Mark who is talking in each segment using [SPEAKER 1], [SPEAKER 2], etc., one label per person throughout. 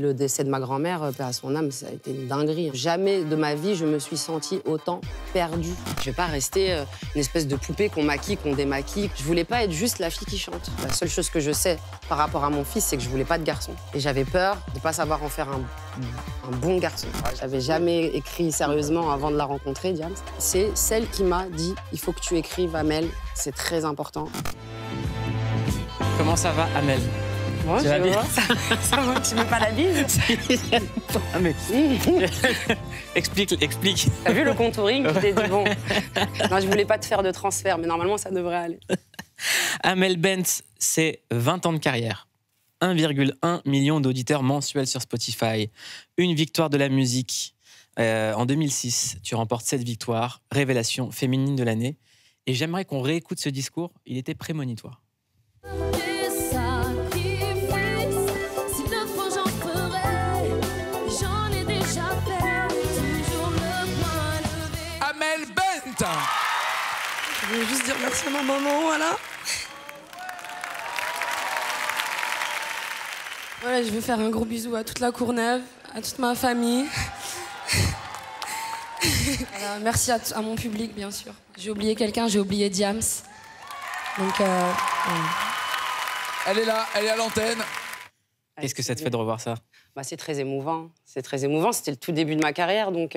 [SPEAKER 1] Le décès de ma grand-mère, paix à son âme, ça a été une dinguerie. Jamais de ma vie, je me suis sentie autant perdue. Je vais pas rester une espèce de poupée qu'on maquille, qu'on démaquille. Je voulais pas être juste la fille qui chante. La seule chose que je sais par rapport à mon fils, c'est que je voulais pas de garçon. Et j'avais peur de pas savoir en faire un bon garçon. J'avais jamais écrit sérieusement avant de la rencontrer, Diams. C'est celle qui m'a dit « Il faut que tu écrives, Amel, c'est très important ».
[SPEAKER 2] Comment ça va, Amel?
[SPEAKER 1] Bon, ça va, tu mets pas la bise?
[SPEAKER 2] Ah, mais... explique.
[SPEAKER 1] T'as vu le contouring? Je t'ai dit bon. Non, je voulais pas te faire de transfert, mais normalement, ça devrait aller.
[SPEAKER 2] Amel Bent, c'est 20 ans de carrière. 1,1 million d'auditeurs mensuels sur Spotify. Une victoire de la musique. En 2006, tu remportes 7 victoires. Révélation féminine de l'année. Et j'aimerais qu'on réécoute ce discours. Il était prémonitoire.
[SPEAKER 3] Je voulais juste dire merci à ma maman, voilà. Voilà, je veux faire un gros bisou à toute la Courneuve, à toute ma famille. Voilà, merci à mon public, bien sûr. J'ai oublié quelqu'un, j'ai oublié Diams. Donc,
[SPEAKER 4] Elle est là, elle est à l'antenne.
[SPEAKER 2] Qu'est-ce que ça te fait de revoir ça?
[SPEAKER 1] C'est très émouvant. C'est très émouvant. C'était le tout début de ma carrière, donc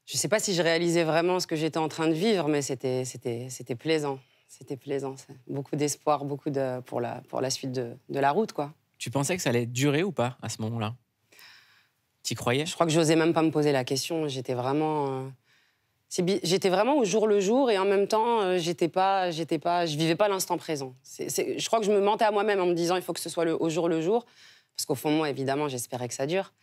[SPEAKER 1] je ne sais pas si je réalisais vraiment ce que j'étais en train de vivre, mais c'était plaisant. C'était plaisant. Beaucoup d'espoir, pour la suite de la route, quoi.
[SPEAKER 2] Tu pensais que ça allait durer ou pas à ce moment-là? T'y croyais?
[SPEAKER 1] Je crois que j'osais même pas me poser la question. J'étais vraiment au jour le jour et en même temps, je vivais pas l'instant présent. Je crois que je me mentais à moi-même en me disant il faut que ce soit au jour le jour, parce qu'au fond de moi, évidemment, j'espérais que ça dure.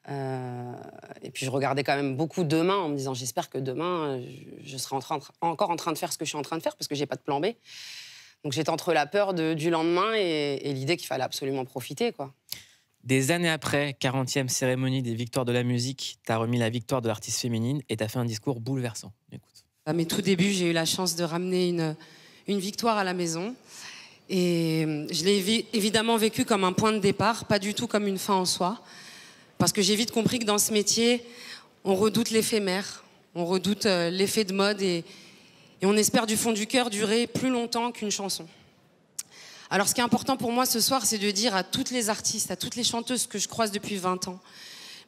[SPEAKER 1] Et puis je regardais quand même beaucoup demain en me disant j'espère que demain, je serai encore en train de faire ce que je suis en train de faire parce que j'ai pas de plan B. Donc j'étais entre la peur du lendemain et l'idée qu'il fallait absolument profiter, quoi.
[SPEAKER 2] Des années après, 40e cérémonie des victoires de la musique, t'as remis la victoire de l'artiste féminine et t'as fait un discours bouleversant. Écoute.
[SPEAKER 3] À mes tout débuts, j'ai eu la chance de ramener une victoire à la maison. Et je l'ai évidemment vécu comme un point de départ, pas du tout comme une fin en soi. Parce que j'ai vite compris que dans ce métier, on redoute l'éphémère, on redoute l'effet de mode et on espère du fond du cœur durer plus longtemps qu'une chanson. Alors ce qui est important pour moi ce soir, c'est de dire à toutes les artistes, à toutes les chanteuses que je croise depuis 20 ans,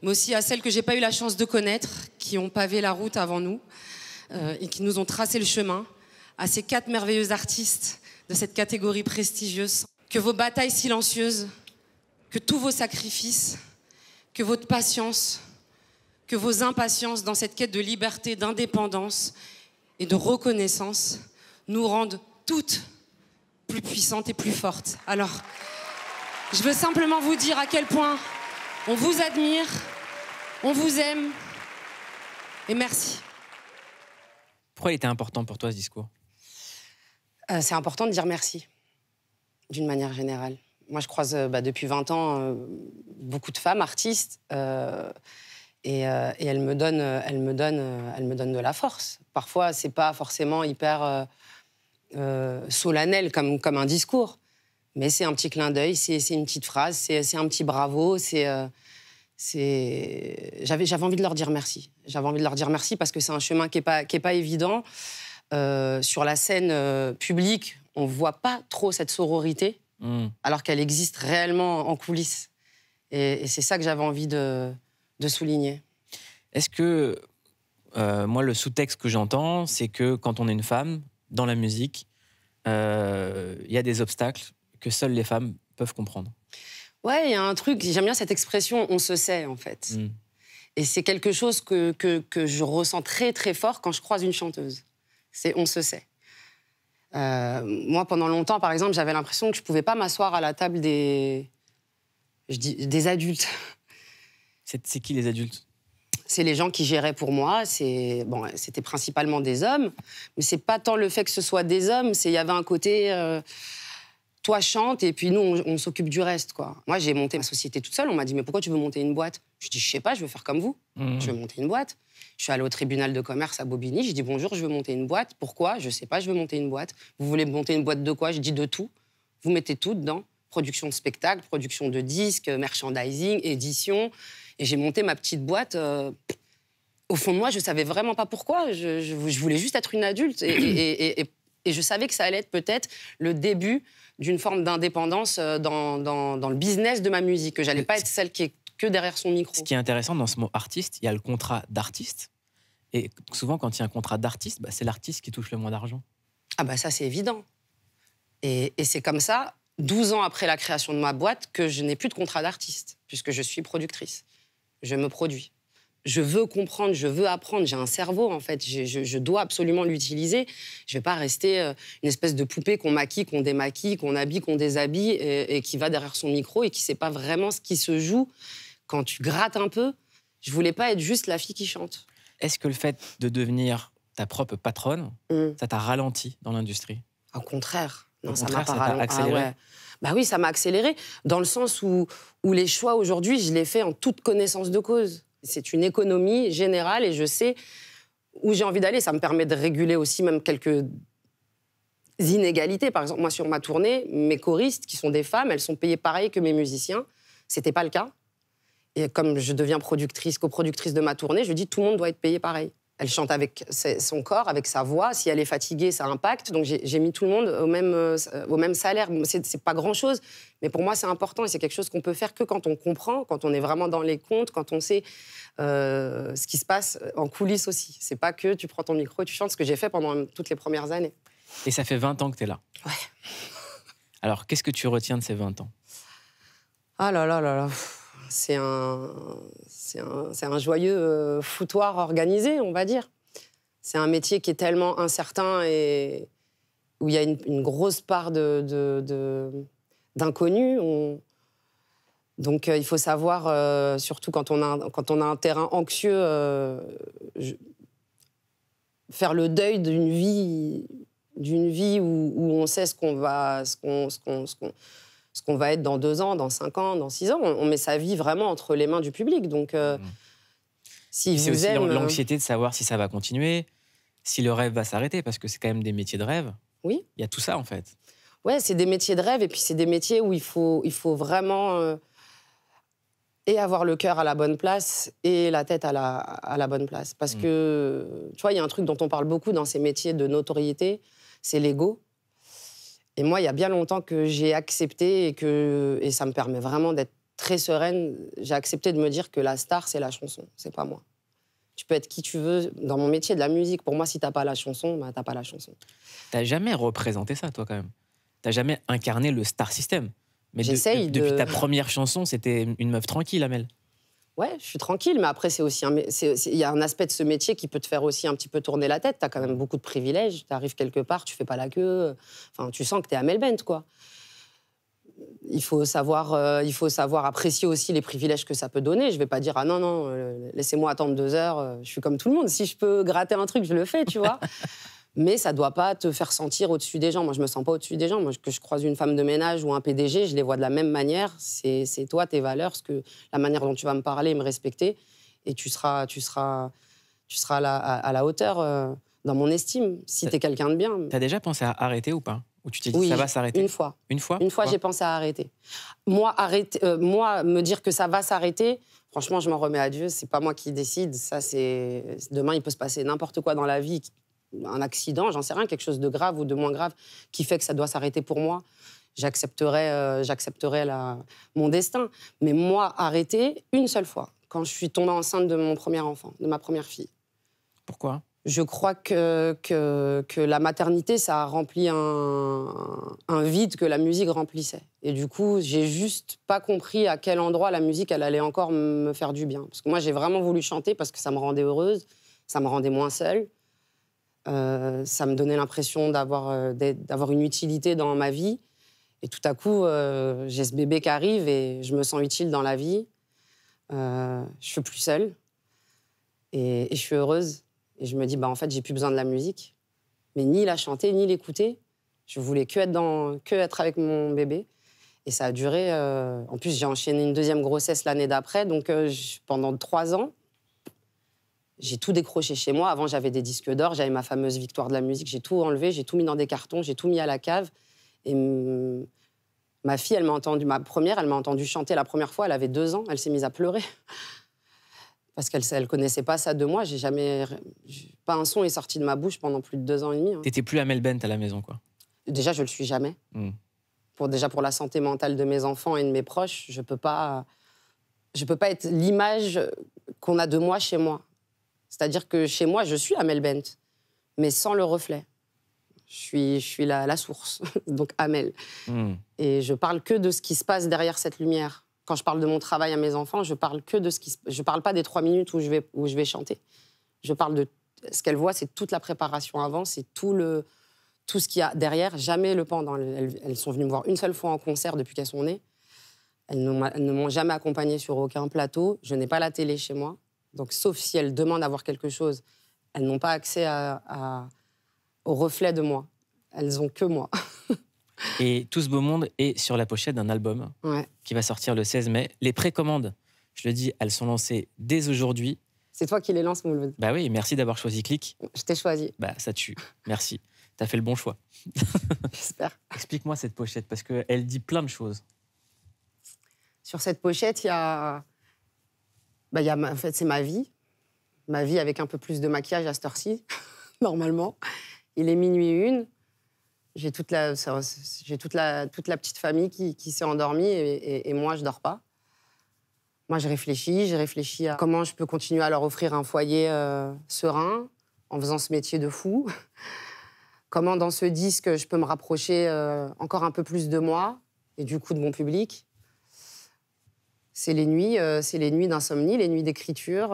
[SPEAKER 3] mais aussi à celles que j'ai pas eu la chance de connaître, qui ont pavé la route avant nous et qui nous ont tracé le chemin, à ces 4 merveilleux artistes de cette catégorie prestigieuse, que vos batailles silencieuses, que tous vos sacrifices, que votre patience, que vos impatiences dans cette quête de liberté, d'indépendance et de reconnaissance nous rendent toutes plus puissantes et plus fortes. Alors, je veux simplement vous dire à quel point on vous admire, on vous aime et merci.
[SPEAKER 2] Pourquoi il était important pour toi ce discours?
[SPEAKER 1] C'est important de dire merci, d'une manière générale. Moi, je croise depuis 20 ans beaucoup de femmes artistes et elles me donnent de la force. Parfois, c'est pas forcément hyper solennel comme un discours, mais c'est un petit clin d'œil, c'est une petite phrase, c'est un petit bravo. J'avais envie de leur dire merci. J'avais envie de leur dire merci parce que c'est un chemin qui est pas évident. Sur la scène publique, on voit pas trop cette sororité. Alors qu'elle existe réellement en coulisses. Et c'est ça que j'avais envie de souligner.
[SPEAKER 2] Est-ce que, moi, le sous-texte que j'entends, c'est que quand on est une femme, dans la musique, il y a des obstacles que seules les femmes peuvent comprendre?
[SPEAKER 1] Ouais, il y a un truc, j'aime bien cette expression « on se sait », en fait. Et c'est quelque chose que je ressens très, très fort quand je croise une chanteuse. C'est « on se sait ». Moi, pendant longtemps, par exemple, j'avais l'impression que je ne pouvais pas m'asseoir à la table des adultes.
[SPEAKER 2] C'est qui, les adultes?
[SPEAKER 1] C'est les gens qui géraient pour moi. C'était principalement des hommes, mais c'est pas tant le fait que ce soit des hommes, il y avait un côté... toi, chante, et puis nous, on s'occupe du reste, quoi. Moi, j'ai monté ma société toute seule. On m'a dit « Mais pourquoi tu veux monter une boîte ?» Je dis « Je sais pas, je veux faire comme vous. Je veux monter une boîte. » Je suis allée au tribunal de commerce à Bobigny. J'ai dit « Bonjour, je veux monter une boîte. Pourquoi ? Je sais pas, je veux monter une boîte. Vous voulez monter une boîte de quoi ? Je dis « De tout. Vous mettez tout dedans. production de spectacles, production de disques, merchandising, édition. Et j'ai monté ma petite boîte. Au fond de moi, je savais vraiment pas pourquoi. Je voulais juste être une adulte. Et je savais que ça allait être peut-être le début d'une forme d'indépendance dans le business de ma musique, que j'allais pas être celle qui est que derrière son micro.
[SPEAKER 2] Ce qui est intéressant dans ce mot artiste, il y a le contrat d'artiste. Et souvent, quand il y a un contrat d'artiste, c'est l'artiste qui touche le moins d'argent.
[SPEAKER 1] Ah bah ça, c'est évident. Et c'est comme ça, 12 ans après la création de ma boîte, que je n'ai plus de contrat d'artiste, puisque je suis productrice. Je me produis. Je veux comprendre, je veux apprendre. J'ai un cerveau, en fait. Je dois absolument l'utiliser. Je ne vais pas rester une espèce de poupée qu'on maquille, qu'on démaquille, qu'on habille, qu'on déshabille, et qui va derrière son micro et qui ne sait pas vraiment ce qui se joue quand tu grattes un peu. Je ne voulais pas être juste la fille qui chante.
[SPEAKER 2] Est-ce que le fait de devenir ta propre patronne, ça t'a ralenti dans l'industrie?
[SPEAKER 1] Au contraire. Non,
[SPEAKER 2] Au
[SPEAKER 1] ça
[SPEAKER 2] contraire,
[SPEAKER 1] m'a pas
[SPEAKER 2] ça t'a
[SPEAKER 1] ralenti.
[SPEAKER 2] accéléré.
[SPEAKER 1] Ah ouais. Bah oui, ça m'a accéléré, dans le sens où les choix aujourd'hui, je les fais en toute connaissance de cause. C'est une économie générale et je sais où j'ai envie d'aller. Ça me permet de réguler aussi même quelques inégalités. Par exemple, moi, sur ma tournée, mes choristes, qui sont des femmes, elles sont payées pareil que mes musiciens. C'était pas le cas. Et comme je deviens coproductrice de ma tournée, je dis tout le monde doit être payé pareil. Elle chante avec son corps, avec sa voix. Si elle est fatiguée, ça impacte. Donc j'ai mis tout le monde au même salaire. C'est pas grand-chose, mais pour moi, c'est important. Et c'est quelque chose qu'on peut faire que quand on comprend, quand on est vraiment dans les comptes, quand on sait ce qui se passe en coulisses aussi. C'est pas que tu prends ton micro et tu chantes, ce que j'ai fait pendant toutes les premières années.
[SPEAKER 2] Et ça fait 20 ans que tu es là.
[SPEAKER 1] Ouais.
[SPEAKER 2] Alors, qu'est-ce que tu retiens de ces 20 ans?
[SPEAKER 1] Ah là là là là. C'est un joyeux foutoir organisé, on va dire. C'est un métier qui est tellement incertain et où il y a une grosse part d'inconnu. Donc il faut savoir, surtout quand on a un terrain anxieux, faire le deuil d'une vie où on sait ce qu'on va être dans 2 ans, dans 5 ans, dans 6 ans. On met sa vie vraiment entre les mains du public. Donc, si
[SPEAKER 2] c'est
[SPEAKER 1] vous
[SPEAKER 2] aussi
[SPEAKER 1] aime...
[SPEAKER 2] l'anxiété de savoir si ça va continuer, si le rêve va s'arrêter, parce que c'est quand même des métiers de rêve.
[SPEAKER 1] Oui.
[SPEAKER 2] Il y a tout ça, en fait.
[SPEAKER 1] Ouais, c'est des métiers de rêve, et puis c'est des métiers où il faut vraiment et avoir le cœur à la bonne place et la tête à la bonne place. Parce que, tu vois, il y a un truc dont on parle beaucoup dans ces métiers de notoriété, c'est l'ego. Et moi, il y a bien longtemps que j'ai accepté et ça me permet vraiment d'être très sereine. J'ai accepté de me dire que la star, c'est la chanson, c'est pas moi. Tu peux être qui tu veux dans mon métier de la musique. Pour moi, si t'as pas la chanson, t'as pas la chanson.
[SPEAKER 2] T'as jamais représenté ça, toi, quand même. T'as jamais incarné le star system. Mais depuis ta première chanson, c'était une meuf tranquille, Amel.
[SPEAKER 1] Ouais, je suis tranquille, mais après, il y a un aspect de ce métier qui peut te faire aussi un petit peu tourner la tête. Tu as quand même beaucoup de privilèges. Tu arrives quelque part, tu fais pas la queue. Enfin, tu sens que tu es Amel Bent, quoi. Il faut savoir apprécier aussi les privilèges que ça peut donner. Je vais pas dire « Ah non, laissez-moi attendre 2 heures, je suis comme tout le monde. Si je peux gratter un truc, je le fais, tu vois ?» Mais ça doit pas te faire sentir au-dessus des gens. Moi, je me sens pas au-dessus des gens. Moi, que je croise une femme de ménage ou un PDG, je les vois de la même manière. C'est toi, tes valeurs, la manière dont tu vas me parler, me respecter. Et tu seras à la hauteur dans mon estime, si tu es quelqu'un de bien.
[SPEAKER 2] T'as déjà pensé à arrêter ou pas? Ou tu t'es dit
[SPEAKER 1] oui,
[SPEAKER 2] ça va s'arrêter?
[SPEAKER 1] Une fois.
[SPEAKER 2] Une fois?
[SPEAKER 1] Une fois, j'ai pensé à arrêter. Moi, me dire que ça va s'arrêter, franchement, je m'en remets à Dieu. C'est pas moi qui décide. Ça, demain, il peut se passer n'importe quoi dans la vie. Un accident, j'en sais rien, quelque chose de grave ou de moins grave qui fait que ça doit s'arrêter pour moi, j'accepterai mon destin. Mais moi, arrêter une seule fois, quand je suis tombée enceinte de mon premier enfant, de ma première fille.
[SPEAKER 2] Pourquoi?
[SPEAKER 1] Je crois que la maternité, ça a rempli un vide que la musique remplissait. Et du coup, j'ai juste pas compris à quel endroit la musique, elle allait encore me faire du bien. Parce que moi, j'ai vraiment voulu chanter parce que ça me rendait heureuse, ça me rendait moins seule. Ça me donnait l'impression d'avoir une utilité dans ma vie. Et tout à coup, j'ai ce bébé qui arrive et je me sens utile dans la vie. Je suis plus seule et je suis heureuse. Et je me dis, en fait, j'ai plus besoin de la musique, mais ni la chanter, ni l'écouter. Je voulais que être avec mon bébé. Et ça a duré... En plus, j'ai enchaîné une 2e grossesse l'année d'après. Donc, pendant 3 ans, j'ai tout décroché chez moi. Avant, j'avais des disques d'or, j'avais ma fameuse victoire de la musique. J'ai tout enlevé, j'ai tout mis dans des cartons, j'ai tout mis à la cave. Et Ma fille, ma première, elle m'a entendu chanter la première fois, elle avait 2 ans, elle s'est mise à pleurer. Parce qu'elle ne connaissait pas ça de moi. Pas un son est sorti de ma bouche pendant plus de 2 ans et demi. Hein.
[SPEAKER 2] T'étais plus Amel Bent à la maison, quoi.
[SPEAKER 1] Déjà, je le suis jamais. Pour la santé mentale de mes enfants et de mes proches, je peux pas être l'image qu'on a de moi chez moi. C'est-à-dire que chez moi, je suis Amel Bent, mais sans le reflet. Je suis la source, donc Amel. Et je parle que de ce qui se passe derrière cette lumière. Quand je parle de mon travail à mes enfants, je parle que de je parle pas des 3 minutes où je vais chanter. Je parle de ce qu'elles voient, c'est toute la préparation avant, c'est tout ce qu'il y a derrière, jamais le pendant. Elles sont venues me voir une seule fois en concert depuis qu'elles sont nées. Elles ne m'ont jamais accompagnée sur aucun plateau. Je n'ai pas la télé chez moi. Donc, sauf si elles demandent à voir quelque chose, elles n'ont pas accès au reflet de moi. Elles ont que moi.
[SPEAKER 2] Et Tout ce beau monde est sur la pochette d'un album qui va sortir le 16 mai. Les précommandes, je le dis, elles sont lancées dès aujourd'hui.
[SPEAKER 1] C'est toi qui les lances, Mouloud.
[SPEAKER 2] Bah oui, merci d'avoir choisi Click.
[SPEAKER 1] Je t'ai choisi.
[SPEAKER 2] Bah ça tue, merci. T'as fait le bon choix.
[SPEAKER 1] J'espère.
[SPEAKER 2] Explique-moi cette pochette, parce qu'elle dit plein de choses.
[SPEAKER 1] Sur cette pochette, en fait, c'est ma vie. Ma vie avec un peu plus de maquillage à cette heure-ci, normalement. Il est 00h01. J'ai toute la petite famille qui s'est endormie et moi, je dors pas. Moi, j'ai réfléchi à comment je peux continuer à leur offrir un foyer serein en faisant ce métier de fou. Comment, dans ce disque, je peux me rapprocher encore un peu plus de moi et du coup de mon public. C'est les nuits d'insomnie, les nuits d'écriture,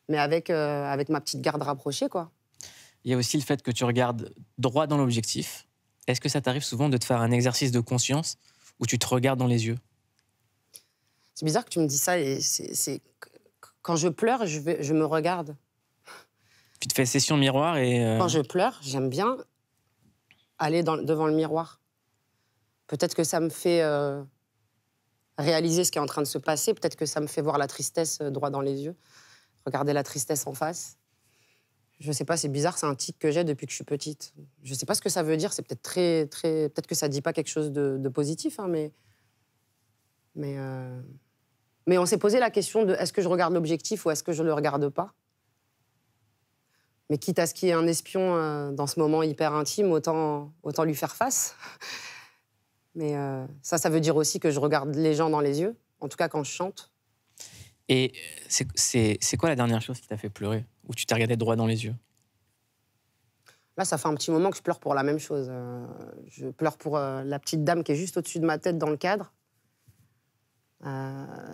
[SPEAKER 1] mais avec ma petite garde rapprochée, quoi.
[SPEAKER 2] Il y a aussi le fait que tu regardes droit dans l'objectif. Est-ce que ça t'arrive souvent de te faire un exercice de conscience où tu te regardes dans les yeux?
[SPEAKER 1] C'est bizarre que tu me dis ça. Quand je pleure, je me regarde.
[SPEAKER 2] Tu te fais session miroir et...
[SPEAKER 1] Quand je pleure, j'aime bien aller devant le miroir. Peut-être que ça me fait réaliser ce qui est en train de se passer. Peut-être que ça me fait voir la tristesse droit dans les yeux. Regarder la tristesse en face. Je sais pas, c'est bizarre, c'est un tic que j'ai depuis que je suis petite. Je sais pas ce que ça veut dire, c'est peut-être peut-être que ça dit pas quelque chose de positif, hein, mais on s'est posé la question de est-ce que je regarde l'objectif ou est-ce que je le regarde pas. Mais quitte à ce qu'il y ait un espion dans ce moment hyper intime, autant lui faire face. Mais ça veut dire aussi que je regarde les gens dans les yeux, en tout cas quand je chante.
[SPEAKER 2] Et c'est quoi la dernière chose qui t'a fait pleurer, où tu t'es regardé droit dans les yeux?
[SPEAKER 1] Là, ça fait un petit moment que je pleure pour la même chose. Je pleure pour la petite dame qui est juste au-dessus de ma tête dans le cadre.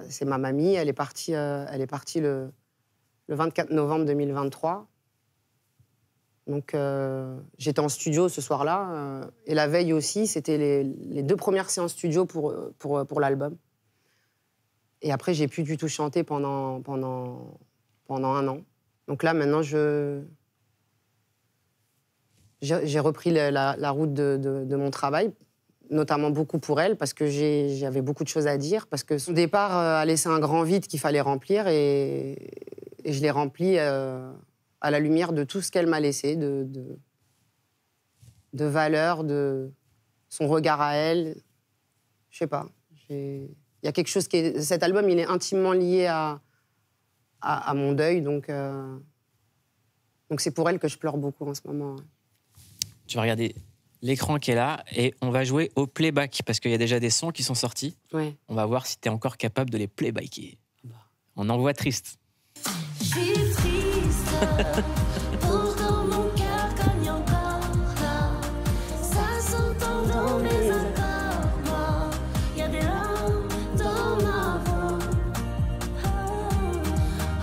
[SPEAKER 1] C'est ma mamie, elle est partie le 24 novembre 2023. Donc, j'étais en studio ce soir-là. Et la veille aussi, c'était les 2 premières séances studio pour l'album. Et après, j'ai plus du tout chanté pendant 1 an. Donc là, maintenant, j'ai repris la route de mon travail, notamment beaucoup pour elle, parce que j'avais beaucoup de choses à dire, parce que son départ a laissé un grand vide qu'il fallait remplir, et je l'ai rempli à la lumière de tout ce qu'elle m'a laissé, de valeur, de son regard à elle. Je sais pas. Il y a quelque chose cet album, il est intimement lié à mon deuil, donc c'est pour elle que je pleure beaucoup en ce moment.
[SPEAKER 2] Tu vas regarder l'écran qui est là et on va jouer au playback parce qu'il y a déjà des sons qui sont sortis.
[SPEAKER 1] Ouais.
[SPEAKER 2] On va voir si tu es encore capable de les playbacker. On envoie Triste.
[SPEAKER 4] Je suis triste, pourtant mon cœur cogne encore là. Ça s'entend dans mes accords, moi. Y a des larmes dans ma voix.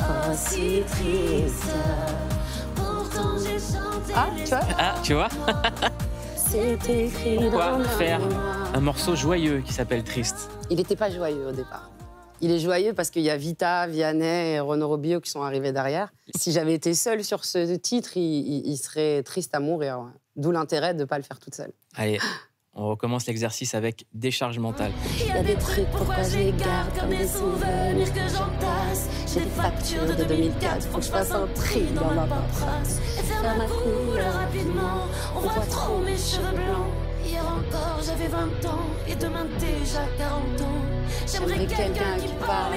[SPEAKER 4] Oh, si triste, pourtant j'ai chanté.
[SPEAKER 2] Tu vois
[SPEAKER 1] C'est écrit
[SPEAKER 2] Pourquoi
[SPEAKER 1] dans
[SPEAKER 2] faire
[SPEAKER 1] ma mémoire.
[SPEAKER 2] un morceau joyeux qui s'appelle Triste?
[SPEAKER 1] Il n'était pas joyeux au départ. Il est joyeux parce qu'il y a Vita, Vianney et Renaud Robillot qui sont arrivés derrière. Si j'avais été seule sur ce titre, il serait triste à mourir. Ouais. D'où l'intérêt de ne pas le faire toute seule.
[SPEAKER 2] Allez, on recommence l'exercice avec décharge mentale.
[SPEAKER 4] Il y a des trucs, pourquoi je les garde comme des souvenirs que j'entasse. J'ai des factures de 2004, faut que je fasse un tri dans ma paperasse. Et faire ma couleur rapidement, on voit trop mes cheveux blancs. Hier encore, j'avais 20 ans et demain déjà 40 ans. J'aimerais quelqu'un qui parle,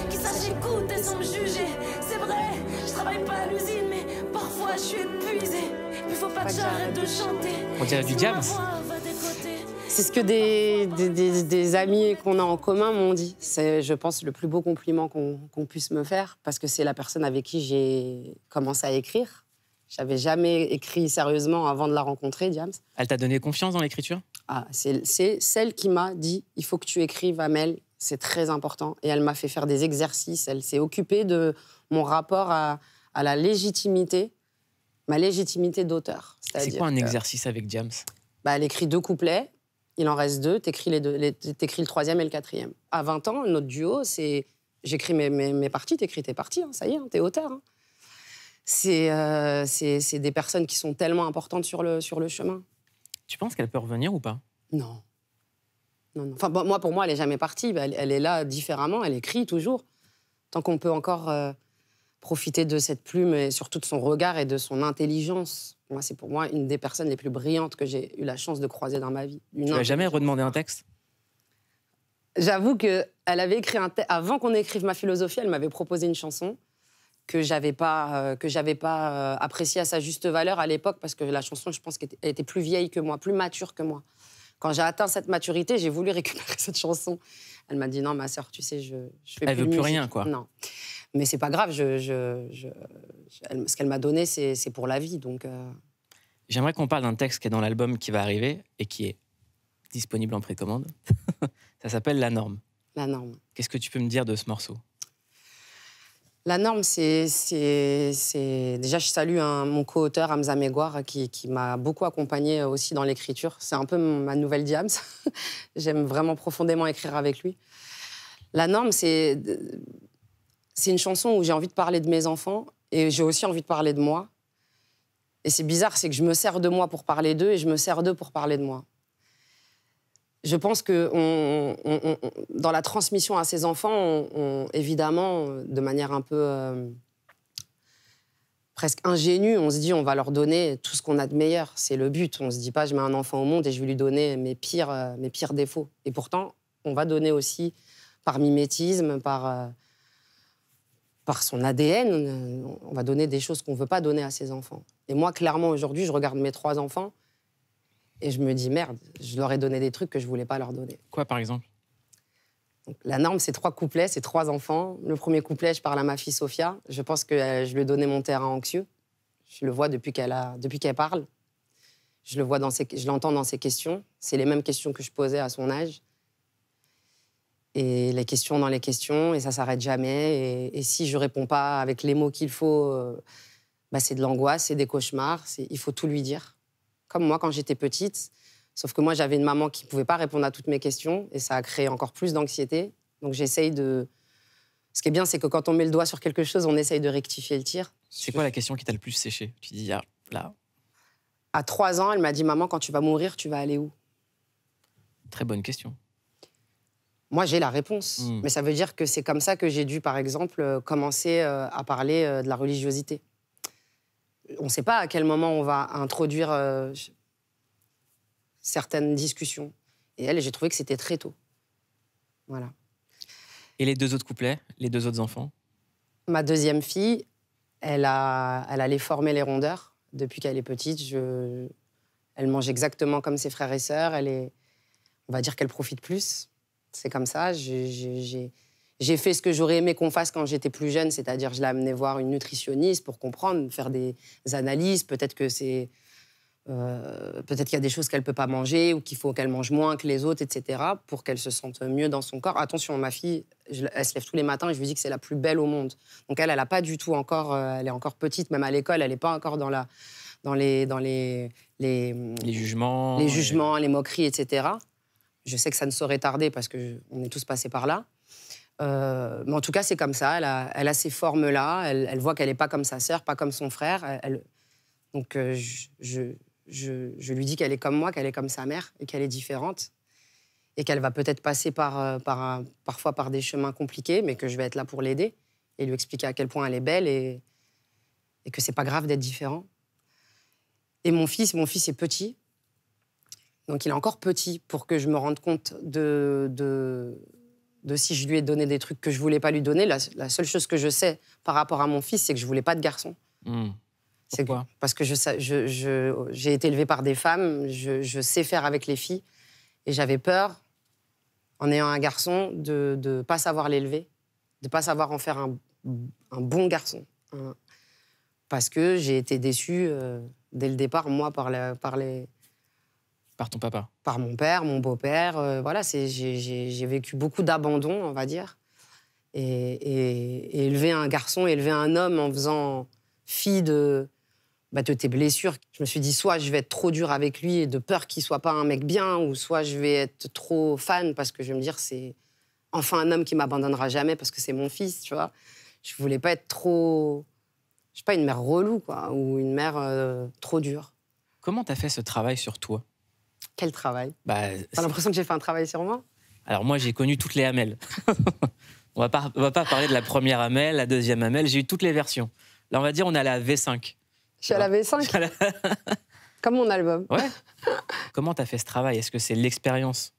[SPEAKER 4] qui sache écouter sans me juger. C'est vrai, je travaille pas à l'usine, mais parfois je suis épuisée. Mais faut pas que j'arrête de chanter.
[SPEAKER 2] On dirait du
[SPEAKER 4] Sinon,
[SPEAKER 2] Diams.
[SPEAKER 4] ma voix va décoter.
[SPEAKER 1] C'est ce que des amis qu'on a en commun m'ont dit. C'est, je pense, le plus beau compliment qu'on puisse me faire, parce que c'est la personne avec qui j'ai commencé à écrire. J'avais jamais écrit sérieusement avant de la rencontrer, Diams.
[SPEAKER 2] Elle t'a donné confiance dans l'écriture?
[SPEAKER 1] Ah, c'est celle qui m'a dit « il faut que tu écrives, Amel, c'est très important ». Et elle m'a fait faire des exercices, elle s'est occupée de mon rapport à la légitimité, ma légitimité d'auteur.
[SPEAKER 2] C'est quoi un exercice avec Diams?
[SPEAKER 1] Elle écrit 2 couplets, il en reste 2, t'écris t'écris le 3e et le 4e. À 20 ans, notre duo, c'est... J'écris mes parties, t'écris tes parties, hein, ça y est, hein, t'es auteur. Hein. C'est des personnes qui sont tellement importantes sur le chemin.
[SPEAKER 2] Tu penses qu'elle peut revenir ou pas?
[SPEAKER 1] Non. Non, non. Enfin, bon, moi, pour moi, elle n'est jamais partie. Elle est là différemment, elle écrit toujours. Tant qu'on peut encore profiter de cette plume et surtout de son regard et de son intelligence. Moi, c'est pour moi une des personnes les plus brillantes que j'ai eu la chance de croiser dans ma vie.
[SPEAKER 2] Tu n'as jamais redemandé un texte?
[SPEAKER 1] J'avoue qu'elle avait écrit un texte. Avant qu'on écrive Ma philosophie, elle m'avait proposé une chanson que j'avais pas appréciée à sa juste valeur à l'époque, parce que la chanson, je pense qu'elle était plus vieille que moi, plus mature que moi. Quand j'ai atteint cette maturité, j'ai voulu récupérer cette chanson. Elle m'a dit non, ma sœur, tu sais, je fais
[SPEAKER 2] Elle
[SPEAKER 1] plus
[SPEAKER 2] veut
[SPEAKER 1] de
[SPEAKER 2] plus
[SPEAKER 1] musique.
[SPEAKER 2] rien, quoi.
[SPEAKER 1] Non, mais c'est pas grave. Ce qu'elle m'a donné, c'est pour la vie, donc.
[SPEAKER 2] J'aimerais qu'on parle d'un texte qui est dans l'album qui va arriver et qui est disponible en précommande. Ça s'appelle La Norme.
[SPEAKER 1] La norme.
[SPEAKER 2] Qu'est-ce que tu peux me dire de ce morceau?
[SPEAKER 1] La norme, c'est... Déjà, je salue mon co-auteur, Hamza Megouar, qui m'a beaucoup accompagnée aussi dans l'écriture. C'est un peu ma nouvelle Diams. J'aime vraiment profondément écrire avec lui. La norme, c'est une chanson où j'ai envie de parler de mes enfants et j'ai aussi envie de parler de moi. Et c'est bizarre, c'est que je me sers de moi pour parler d'eux et je me sers d'eux pour parler de moi. Je pense que dans la transmission à ses enfants, évidemment, de manière un peu presque ingénue, on se dit on va leur donner tout ce qu'on a de meilleur. C'est le but. On se dit pas je mets un enfant au monde et je vais lui donner mes pires défauts. Et pourtant, on va donner aussi par mimétisme, par son ADN, on va donner des choses qu'on ne veut pas donner à ses enfants. Et moi, clairement, aujourd'hui, je regarde mes 3 enfants et je me dis, merde, je leur ai donné des trucs que je ne voulais pas leur donner.
[SPEAKER 2] Quoi, par exemple?
[SPEAKER 1] Donc, la norme, c'est 3 couplets, c'est 3 enfants. Le premier couplet, je parle à ma fille Sophia. Je pense que je lui ai donné mon terrain anxieux. Je le vois depuis qu'elle parle. Je l'entends dans ses questions. C'est les mêmes questions que je posais à son âge. Et les questions dans les questions, et ça s'arrête jamais. Et si je réponds pas avec les mots qu'il faut, c'est de l'angoisse, c'est des cauchemars. Il faut tout lui dire. Comme moi quand j'étais petite. Sauf que moi, j'avais une maman qui pouvait pas répondre à toutes mes questions, et ça a créé encore plus d'anxiété. Donc j'essaye de... Ce qui est bien, c'est que quand on met le doigt sur quelque chose, on essaye de rectifier le tir.
[SPEAKER 2] C'est quoi la question qui t'a le plus séché? Tu dis, ah, là...
[SPEAKER 1] À 3 ans, elle m'a dit, maman, quand tu vas mourir, tu vas aller où?
[SPEAKER 2] Très bonne question.
[SPEAKER 1] Moi, j'ai la réponse. Mais ça veut dire que c'est comme ça que j'ai dû, par exemple, commencer à parler de la religiosité. On ne sait pas à quel moment on va introduire certaines discussions. Et elle, j'ai trouvé que c'était très tôt. Voilà.
[SPEAKER 2] Et les 2 autres couplets, les 2 autres enfants?
[SPEAKER 1] Ma deuxième fille, elle allait former les rondeurs depuis qu'elle est petite. Elle mange exactement comme ses frères et sœurs. On va dire qu'elle profite plus. C'est comme ça. J'ai fait ce que j'aurais aimé qu'on fasse quand j'étais plus jeune, c'est-à-dire je l'ai amenée voir une nutritionniste pour comprendre, faire des analyses. Peut-être qu'il y a des choses qu'elle ne peut pas manger ou qu'il faut qu'elle mange moins que les autres, etc., pour qu'elle se sente mieux dans son corps. Attention, ma fille, elle se lève tous les matins et je lui dis que c'est la plus belle au monde. Donc elle n'a pas du tout encore... elle est encore petite, même à l'école, elle n'est pas encore dans les
[SPEAKER 2] jugements.
[SPEAKER 1] Les jugements, les moqueries, etc. Je sais que ça ne saurait tarder parce qu'on est tous passés par là. Mais en tout cas, c'est comme ça. Elle a ces formes-là. Elle voit qu'elle n'est pas comme sa sœur, pas comme son frère. Donc, je lui dis qu'elle est comme moi, qu'elle est comme sa mère et qu'elle est différente. Et qu'elle va peut-être passer parfois par des chemins compliqués, mais que je vais être là pour l'aider et lui expliquer à quel point elle est belle et que c'est pas grave d'être différent. Et mon fils est petit. Donc il est encore petit pour que je me rende compte de si je lui ai donné des trucs que je voulais pas lui donner. La seule chose que je sais par rapport à mon fils, c'est que je voulais pas de garçon.
[SPEAKER 2] Pourquoi ?
[SPEAKER 1] Parce que j'ai été élevée par des femmes, je sais faire avec les filles. Et j'avais peur, en ayant un garçon, de ne pas savoir l'élever, de ne pas savoir en faire un bon garçon. Parce que j'ai été déçue dès le départ, moi, par
[SPEAKER 2] Par ton papa.
[SPEAKER 1] par mon père, mon beau-père. Voilà, j'ai vécu beaucoup d'abandon, on va dire. Et élever un garçon, élever un homme en faisant fi de tes blessures. Je me suis dit, soit je vais être trop dure avec lui et de peur qu'il soit pas un mec bien, ou soit je vais être trop fan parce que je vais me dire, c'est enfin un homme qui m'abandonnera jamais parce que c'est mon fils, tu vois. Je voulais pas être trop... Je sais pas, une mère relou, quoi, ou une mère trop dure.
[SPEAKER 2] Comment t'as fait ce travail sur toi ?
[SPEAKER 1] Quel travail.
[SPEAKER 2] Bah,
[SPEAKER 1] T'as l'impression que j'ai fait un travail sur moi ?
[SPEAKER 2] alors moi, j'ai connu toutes les Amel. On va pas parler de la première Amel, la deuxième Amel. J'ai eu toutes les versions. Là, on va dire, on est à la V5.
[SPEAKER 1] Je suis à la V5, comme mon album.
[SPEAKER 2] Ouais. Comment t'as fait ce travail ? Est-ce que c'est l'expérience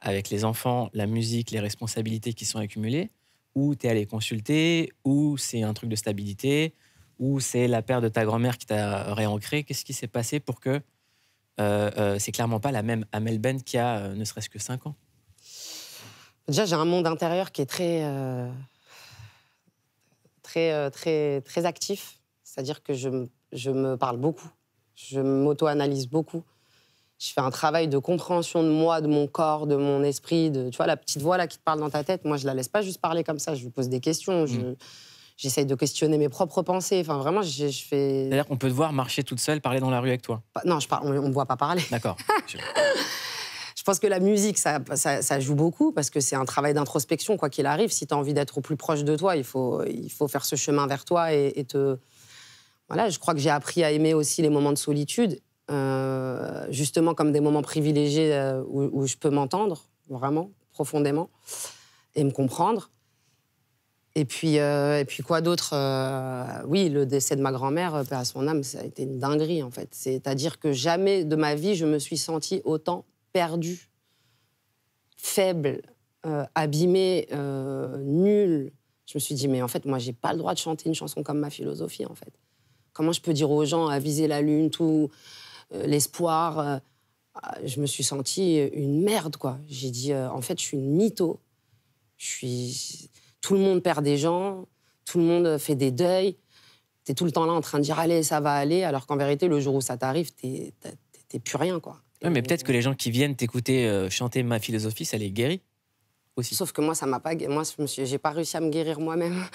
[SPEAKER 2] avec les enfants, la musique, les responsabilités qui sont accumulées, ou t'es allé consulter, ou c'est un truc de stabilité, ou c'est la paire de ta grand-mère qui t'a réancré ? Qu'est-ce qui s'est passé pour que c'est clairement pas la même Amel Bent qui a ne serait-ce que 5 ans ?
[SPEAKER 1] Déjà, j'ai un monde intérieur qui est très actif. C'est-à-dire que je me parle beaucoup. Je m'auto-analyse beaucoup. Je fais un travail de compréhension de moi, de mon corps, de mon esprit. Tu vois, la petite voix là qui te parle dans ta tête, moi, je la laisse pas juste parler comme ça. Je lui pose des questions. J'essaye de questionner mes propres pensées. Enfin, vraiment, je fais...
[SPEAKER 2] C'est-à-dire qu'on peut te voir marcher toute seule, parler dans la rue avec toi ?
[SPEAKER 1] Non, on me voit pas parler.
[SPEAKER 2] D'accord.
[SPEAKER 1] Je pense que la musique, ça joue beaucoup parce que c'est un travail d'introspection, quoi qu'il arrive. Si tu as envie d'être au plus proche de toi, il faut faire ce chemin vers toi et te... Voilà, je crois que j'ai appris à aimer aussi les moments de solitude, justement comme des moments privilégiés où je peux m'entendre, vraiment, profondément, et me comprendre. Et puis quoi d'autre ? Oui, le décès de ma grand-mère, paix à son âme, ça a été une dinguerie, en fait. C'est-à-dire que jamais de ma vie, je me suis sentie autant perdue, faible, abîmée, nulle. Je me suis dit, mais en fait, moi, j'ai pas le droit de chanter une chanson comme ma philosophie, en fait. Comment je peux dire aux gens à viser la lune, tout l'espoir Je me suis sentie une merde, quoi. J'ai dit, en fait, je suis une mytho. Tout le monde perd des gens, tout le monde fait des deuils. T'es tout le temps là en train de dire, allez, ça va aller, alors qu'en vérité, le jour où ça t'arrive, t'es plus rien, quoi.
[SPEAKER 2] Ouais, mais peut-être que les gens qui viennent t'écouter chanter ma philosophie, ça les guérit aussi.
[SPEAKER 1] Sauf que moi, ça m'a pas... Moi, j'ai pas réussi à me guérir moi-même.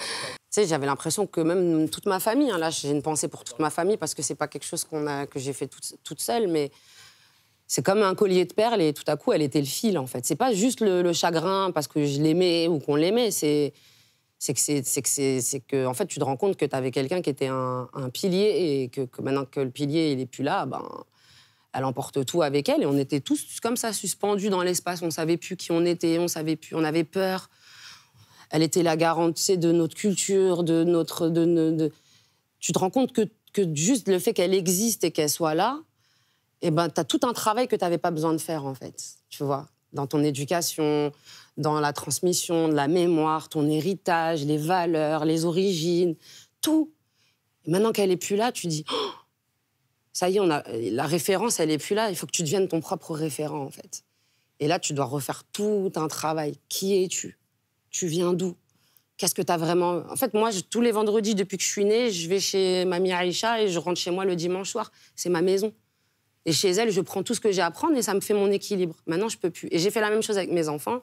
[SPEAKER 1] Tu sais, j'avais l'impression que même toute ma famille, hein, là, j'ai une pensée pour toute ma famille parce que c'est pas quelque chose que j'ai fait toute seule, mais c'est comme un collier de perles et tout à coup, elle était le fil, en fait. C'est pas juste le chagrin parce que je l'aimais ou qu'on l'aimait, c'est que en fait, tu te rends compte que tu avais quelqu'un qui était un pilier et que maintenant que le pilier, il est plus là, ben, elle emporte tout avec elle. Et on était tous comme ça, suspendus dans l'espace. On savait plus qui on était, on savait plus, on avait peur. Elle était la garante, tu sais, de notre culture, Tu te rends compte que juste le fait qu'elle existe et qu'elle soit là, eh ben, tu as tout un travail que tu n'avais pas besoin de faire, en fait, tu vois, dans ton éducation, dans la transmission de la mémoire, ton héritage, les valeurs, les origines, tout. Et maintenant qu'elle n'est plus là, tu dis, oh, ça y est, la référence, elle n'est plus là, il faut que tu deviennes ton propre référent, en fait. Et là, tu dois refaire tout un travail. Qui es-tu ? Tu viens d'où ? Qu'est-ce que tu as vraiment... En fait, moi, tous les vendredis, depuis que je suis née, je vais chez Mamie Aïcha et je rentre chez moi le dimanche soir. C'est ma maison. Et chez elle, je prends tout ce que j'ai à prendre et ça me fait mon équilibre. Maintenant, je peux plus. Et j'ai fait la même chose avec mes enfants.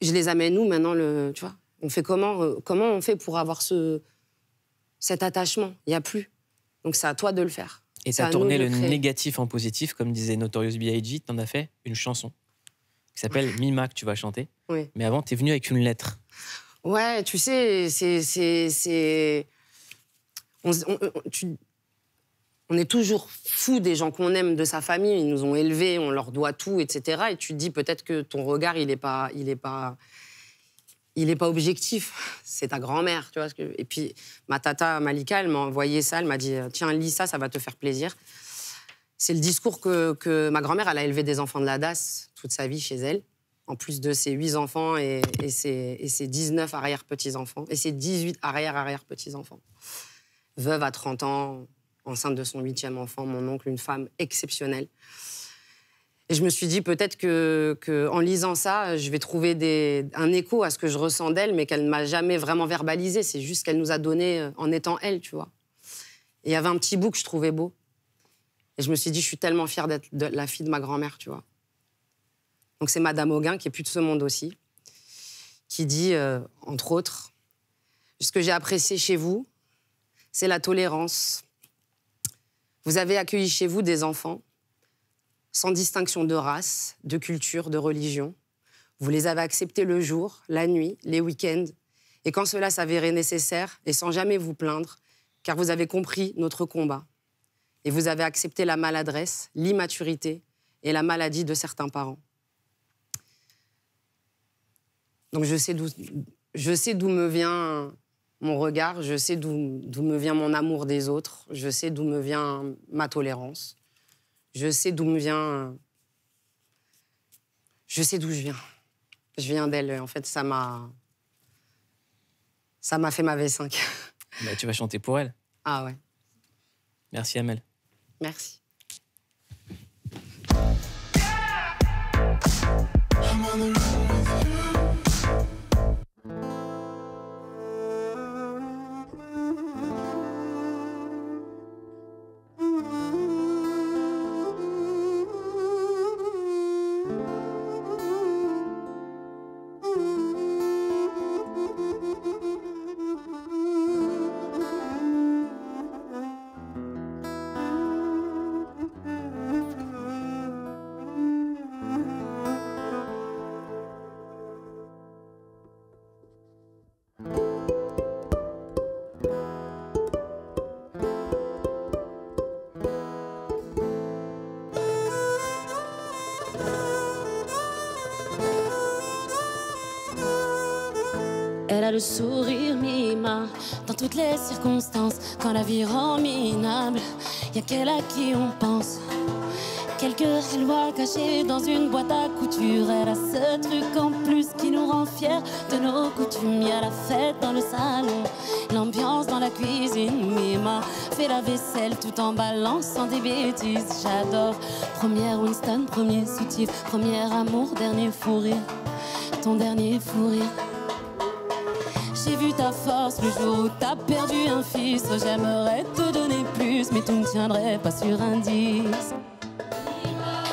[SPEAKER 1] Je les amène où maintenant, tu vois ? On fait comment on fait pour avoir cet attachement ? Il n'y a plus. Donc, c'est à toi de le faire.
[SPEAKER 2] Et tu as tourné le négatif en positif, comme disait Notorious B.I.G., tu en as fait une chanson qui s'appelle Mima, que tu vas chanter.
[SPEAKER 1] Oui.
[SPEAKER 2] Mais avant, tu es venue avec une lettre.
[SPEAKER 1] Ouais, tu sais, on est toujours fou des gens qu'on aime, de sa famille. Ils nous ont élevés, on leur doit tout, etc. Et tu te dis peut-être que ton regard, il est pas objectif. C'est ta grand-mère, tu vois. Et puis, ma tata Malika, elle m'a envoyé ça. Elle m'a dit, tiens, lis ça, ça va te faire plaisir. C'est le discours que ma grand-mère, elle a élevé des enfants de la DAS toute sa vie chez elle, en plus de ses 8 enfants et ses 19 arrière-petits-enfants, et ses 18 arrière-arrière-petits-enfants. Veuve à 30 ans, enceinte de son 8e enfant, mon oncle, une femme exceptionnelle. Et je me suis dit peut-être qu'en lisant ça, je vais trouver un écho à ce que je ressens d'elle, mais qu'elle ne m'a jamais vraiment verbalisé. C'est juste qu'elle nous a donné en étant elle, tu vois. Et il y avait un petit bout que je trouvais beau. Et je me suis dit, je suis tellement fière d'être la fille de ma grand-mère, tu vois. Donc c'est Madame Auguin, qui est plus de ce monde aussi, qui dit, entre autres, « Ce que j'ai apprécié chez vous, c'est la tolérance. Vous avez accueilli chez vous des enfants sans distinction de race, de culture, de religion. Vous les avez acceptés le jour, la nuit, les week-ends, et quand cela s'avérait nécessaire, et sans jamais vous plaindre, car vous avez compris notre combat. Et vous avez accepté la maladresse, l'immaturité et la maladie de certains parents. Donc je sais d'où me vient mon regard, je sais d'où me vient mon amour des autres, je sais d'où me vient ma tolérance, je sais d'où me vient... Je sais d'où je viens. Je viens d'elle, en fait, ça m'a fait ma V5.
[SPEAKER 2] Bah, tu vas chanter pour elle.
[SPEAKER 1] Ah ouais.
[SPEAKER 2] Merci Amel.
[SPEAKER 1] Merci.
[SPEAKER 4] Elle a le sourire mi-mât dans toutes les circonstances. Quand la vie rend minable, y'a qu'elle à qui on pense. Quelques lois cachées dans une boîte à couture. Elle a ce truc en plus qui nous rend fiers de nos coutumes. Y'a la fête dans le salon, l'ambiance dans la cuisine. Mima fait la vaisselle tout en balançant des bêtises. J'adore. Première Winston, premier soutif, premier amour, dernier fou rire. Ton dernier fou rire. J'ai vu ta force le jour où t'as perdu un fils. J'aimerais te donner plus, mais tout ne tiendrait pas sur un disque.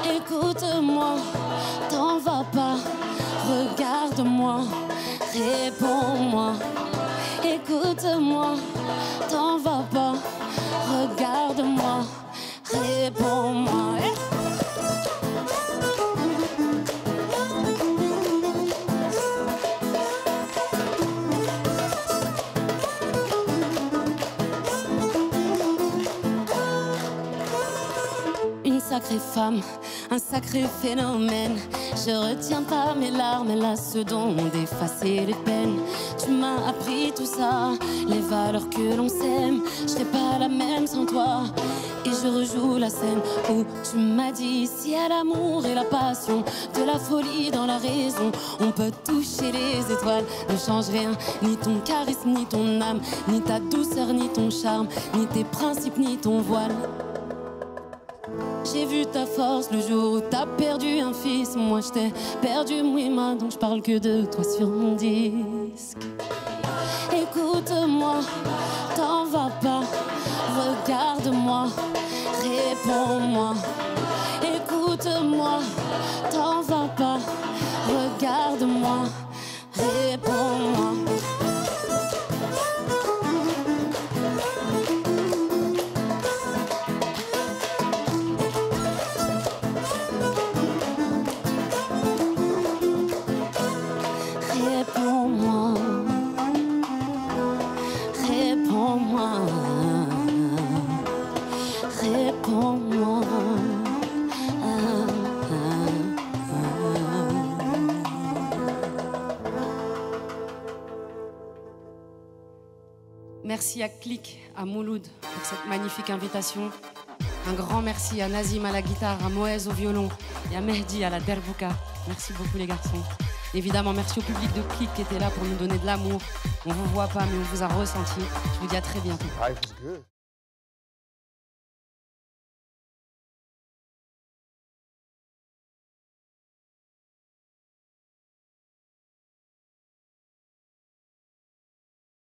[SPEAKER 4] Écoute-moi, t'en vas pas, regarde-moi, réponds-moi. Écoute-moi, t'en vas pas, regarde-moi, réponds-moi. Une sacrée femme, un sacré phénomène. Je retiens pas mes larmes, elle a ce don d'effacer les peines. Tu m'as appris tout ça, les valeurs que l'on sème. Je serais pas la même sans toi. Et je rejoue la scène où tu m'as dit si à l'amour et la passion, de la folie dans la raison, on peut toucher les étoiles. Ne change rien, ni ton charisme, ni ton âme, ni ta douceur, ni ton charme, ni tes principes, ni ton voile. J'ai vu ta force le jour où t'as perdu un fils. Moi je t'ai perdu, Mouima, donc je parle que de toi sur mon disque. Écoute-moi, t'en vas pas, regarde-moi, réponds-moi. Écoute-moi, t'en vas pas, regarde-moi, réponds-moi. Réponds-moi, réponds-moi, réponds-moi.
[SPEAKER 3] Merci à Click, à Mouloud, pour cette magnifique invitation. Un grand merci à Nazim à la guitare, à Moez au violon et à Mehdi à la derbouka. Merci beaucoup les garçons. Évidemment, merci au public de Click qui était là pour nous donner de l'amour. On vous voit pas, mais on vous a ressenti. Je vous dis à très bientôt.
[SPEAKER 5] Life is good.